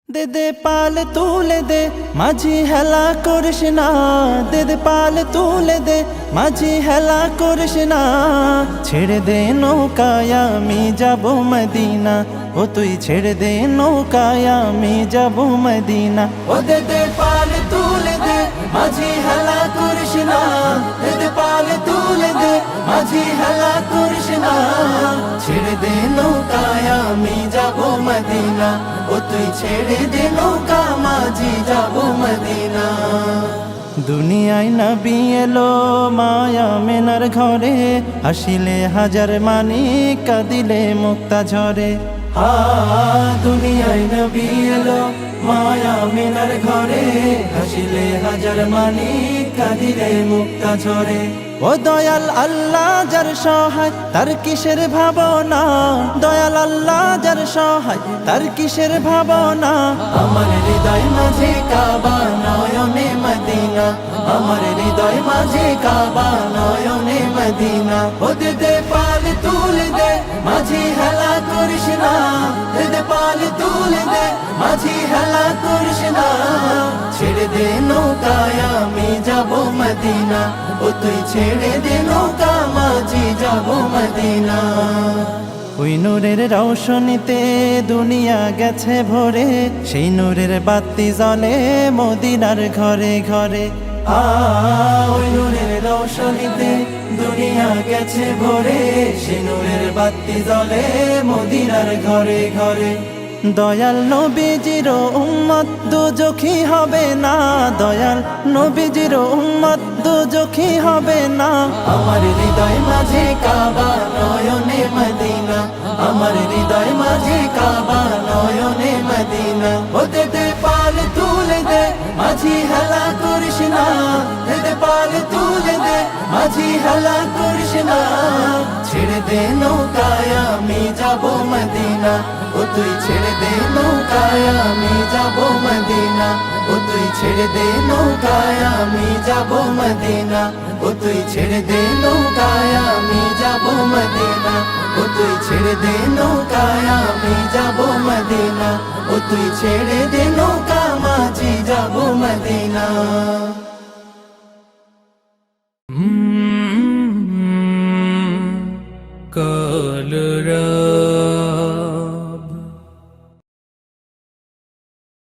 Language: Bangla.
দে দে পাল তুলে দে মাঝি হেলা করিস না, দে দে পাল তুলে দে মাঝি হেলা করিস না। ছেড়ে দে নৌকায় আমি যাব মদিনা, ও তুই ছেড়ে দে নৌকায় আমি যাব মদিনা। ও দে দে পাল তুলে দে মাঝি হেলা করিস না, দে দে পাল তুলে দে মাঝি হেলা করিস না। ছেড়ে দে নৌকায় আমি যাব মদিনা, ও তুই ছেড়ে দে নৌকা মাঝি যাব মদিনা। দুনিয়ায় নবী এলো মায়া মেনার ঘরে, হাসিলে হাজার মানি কাঁদিলে মুক্তা ঝরে। দুনিয়ায় নবী এলো মায়া মেনার ঘরে, হাসিলে হাজার মানি কাঁদিলে মুক্তা ঝরে। ও দয়াল আল্লাহ যার সহায় তার কিসের ভাবনা, দয়াল আল্লাহ যার সহায় তার কিসের ভাবনা। আমার হৃদয় মাঝে কাবা নয়নে মদিনা, আমার হৃদয় মাঝে কাবা নয়নে মদিনা। ও দে দে পাল তুলে দে মাঝি হেলা করিস না, দে দে পাল তুলে দে মাঝি হেলা করিস না। ছেড়ে দে নৌকায় আমি যাব মদিনা, ও তুই ছেড়ে দে নৌকা মাঝি যাব মদিনা। ওই নূরের রৌশনীতে দুনিয়া গেছে ভরে, সেই নূরের বাতি জ্বলে মদিনার ঘরে ঘরে। ওই নূরের রৌশনীতে দুনিয়া গেছে ভরে, সেই নূরের বাতি জ্বলে মদিনার ঘরে ঘরে। দয়াল নবীজির উম্মত দুজখী হবে না, দয়াল নবীজির উম্মত দুজখী হবে না। আমার হৃদয় মাঝে কাবা নয়নে মদিনা, আমার হৃদয় মাঝে কাবা নয়নে মদিনা। ও দে দে পাল তুলে দে মাঝি হেলা করিস না, দে দে পাল তুলে দে মাঝি হেলা করিস না। ছেড়ে দে নৌকায় আমি যাব মদিনা, ও তুই ছেড়ে দে নৌকায় আমি যাব মদিনা, ও তুই ছেড়ে দে নৌকায় আমি যাব মদিনা, ও তুই ছেড়ে দে নৌকায় আমি যাব মদিনা, ও তুই ছেড়ে দে নৌকায় আমি যাব মদিনা, ও তুই ছেড়ে দে নৌকা মাঝি যাব মদিনা।